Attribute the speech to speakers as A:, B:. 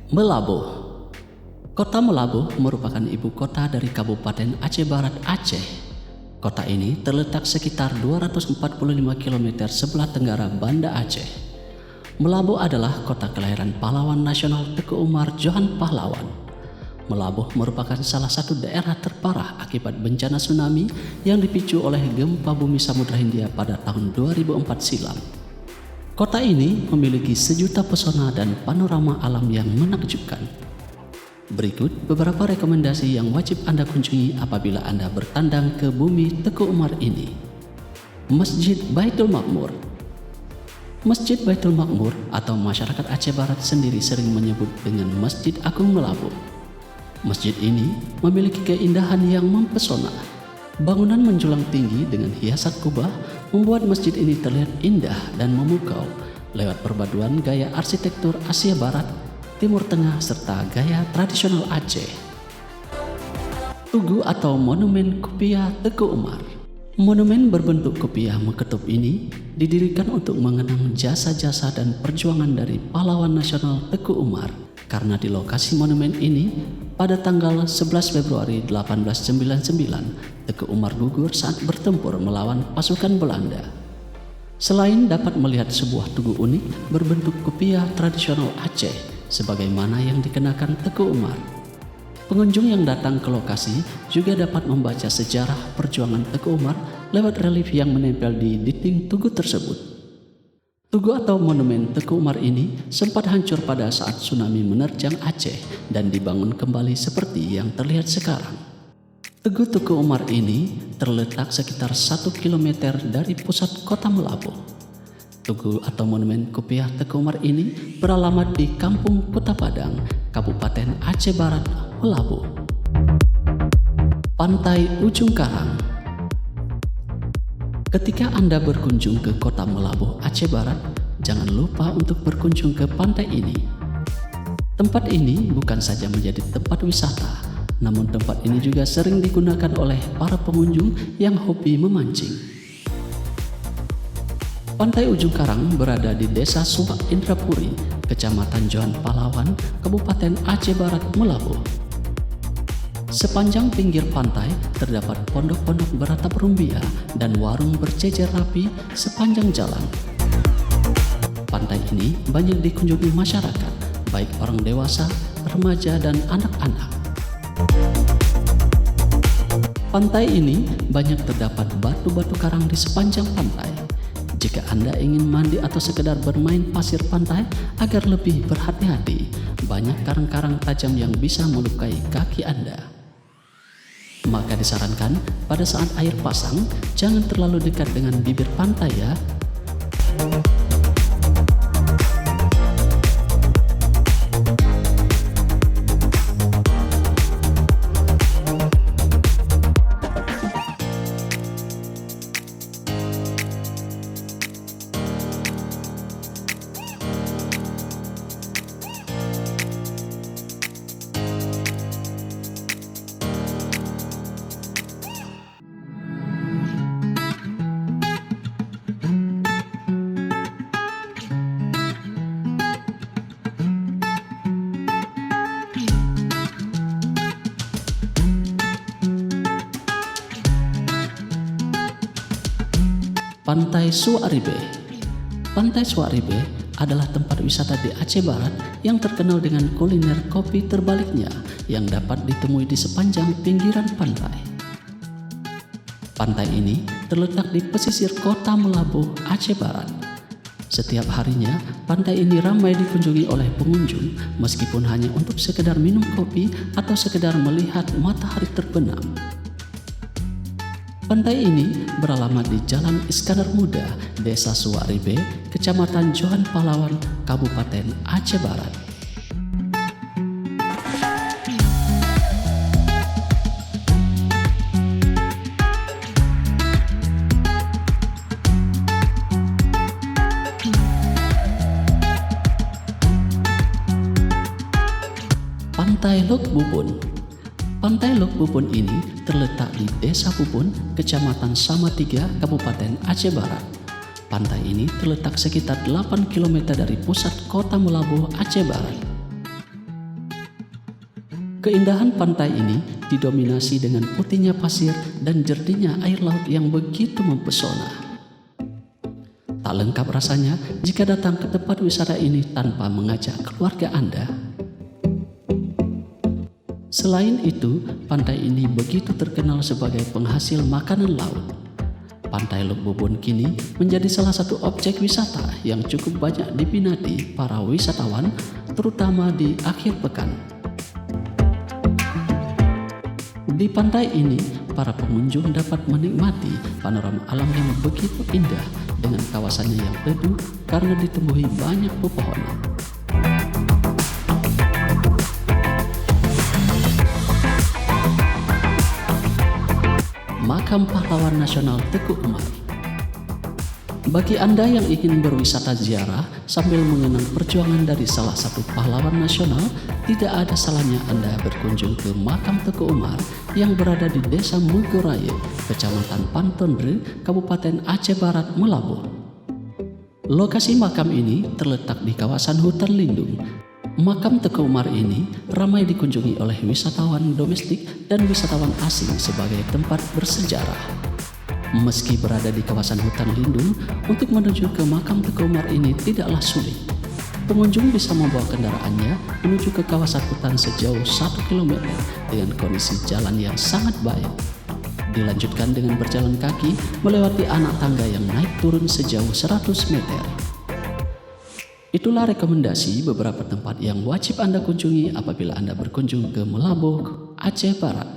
A: Melabuh. Kota Melabuh merupakan ibu kota dari Kabupaten Aceh Barat, Aceh. Kota ini terletak sekitar 245 km sebelah tenggara Banda Aceh. Melabuh adalah kota kelahiran pahlawan nasional Teuku Umar Johan Pahlawan. Melabuh merupakan salah satu daerah terparah akibat bencana tsunami yang dipicu oleh gempa bumi Samudra Hindia pada tahun 2004 silam. Kota ini memiliki sejuta pesona dan panorama alam yang menakjubkan. Berikut beberapa rekomendasi yang wajib Anda kunjungi apabila Anda bertandang ke bumi Teuku Umar ini. Masjid Baitul Makmur. Masjid Baitul Makmur atau masyarakat Aceh Barat sendiri sering menyebut dengan Masjid Agung Melabuh. Masjid ini memiliki keindahan yang mempesona. Bangunan menjulang tinggi dengan hiasan kubah membuat masjid ini terlihat indah dan memukau lewat perpaduan gaya arsitektur Asia Barat, Timur Tengah serta gaya tradisional Aceh. Tugu atau Monumen Kopiah Teuku Umar. Monumen berbentuk kopiah mengetup ini didirikan untuk mengenang jasa-jasa dan perjuangan dari pahlawan nasional Teuku Umar. Karena di lokasi monumen ini, pada tanggal 11 Februari 1899, Teuku Umar gugur saat bertempur melawan pasukan Belanda. Selain dapat melihat sebuah tugu unik berbentuk kopiah tradisional Aceh, sebagaimana yang dikenakan Teuku Umar, pengunjung yang datang ke lokasi juga dapat membaca sejarah perjuangan Teuku Umar lewat relief yang menempel di dinding tugu tersebut. Tugu atau monumen Teuku Umar ini sempat hancur pada saat tsunami menerjang Aceh dan dibangun kembali seperti yang terlihat sekarang. Tugu Teuku Umar ini terletak sekitar 1 km dari pusat kota Melabuh. Tugu atau monumen kopiah Teuku Umar ini beralamat di Kampung Kota Padang, Kabupaten Aceh Barat, Melabuh. Pantai Ujung Karang. Ketika Anda berkunjung ke kota Melabuh, Aceh Barat, jangan lupa untuk berkunjung ke pantai ini. Tempat ini bukan saja menjadi tempat wisata, namun tempat ini juga sering digunakan oleh para pengunjung yang hobi memancing. Pantai Ujung Karang berada di Desa Suak Indrapuri, Kecamatan Johan Pahlawan, Kabupaten Aceh Barat, Melabuh. Sepanjang pinggir pantai terdapat pondok-pondok beratap rumbia dan warung berjejer rapi sepanjang jalan. Pantai ini banyak dikunjungi masyarakat, baik orang dewasa, remaja, dan anak-anak. Pantai ini banyak terdapat batu-batu karang di sepanjang pantai. Jika Anda ingin mandi atau sekedar bermain pasir pantai agar lebih berhati-hati, banyak karang-karang tajam yang bisa melukai kaki Anda. Maka disarankan pada saat air pasang, jangan terlalu dekat dengan bibir pantai ya. Pantai Suaribe. Pantai Suaribe adalah tempat wisata di Aceh Barat yang terkenal dengan kuliner kopi terbaliknya yang dapat ditemui di sepanjang pinggiran pantai. Pantai ini terletak di pesisir kota Melabuh, Aceh Barat. Setiap harinya, pantai ini ramai dikunjungi oleh pengunjung meskipun hanya untuk sekedar minum kopi atau sekedar melihat matahari terbenam. Pantai ini beralamat di Jalan Iskandar Muda, Desa Suaribe, Kecamatan Johan Pahlawan, Kabupaten Aceh Barat. Pantai Lok Bubun. Pantai Lok Bubun ini terletak di Desa Bubun, Kecamatan Samatiga, Kabupaten Aceh Barat. Pantai ini terletak sekitar 8 km dari pusat kota Melabuh, Aceh Barat. Keindahan pantai ini didominasi dengan putihnya pasir dan jernihnya air laut yang begitu mempesona. Tak lengkap rasanya jika datang ke tempat wisata ini tanpa mengajak keluarga Anda. Selain itu, pantai ini begitu terkenal sebagai penghasil makanan laut. Pantai Luk Bubun kini menjadi salah satu objek wisata yang cukup banyak diminati para wisatawan, terutama di akhir pekan. Di pantai ini, para pengunjung dapat menikmati panorama alam yang begitu indah dengan kawasannya yang teduh karena ditumbuhi banyak pepohonan. Makam Pahlawan Nasional Teku Umar. Bagi Anda yang ingin berwisata ziarah sambil mengenang perjuangan dari salah satu pahlawan nasional, tidak ada salahnya Anda berkunjung ke Makam Teku Umar yang berada di Desa Mugoraya, Kecamatan Pantondre, Kabupaten Aceh Barat, Melabuh. Lokasi makam ini terletak di kawasan hutan lindung. Makam Teku Umar ini ramai dikunjungi oleh wisatawan domestik dan wisatawan asing sebagai tempat bersejarah. Meski berada di kawasan hutan lindung, untuk menuju ke makam Teku Umar ini tidaklah sulit. Pengunjung bisa membawa kendaraannya menuju ke kawasan hutan sejauh 1 km dengan kondisi jalan yang sangat baik. Dilanjutkan dengan berjalan kaki melewati anak tangga yang naik turun sejauh 100 meter. Itulah rekomendasi beberapa tempat yang wajib Anda kunjungi apabila Anda berkunjung ke Melabuh, Aceh Barat.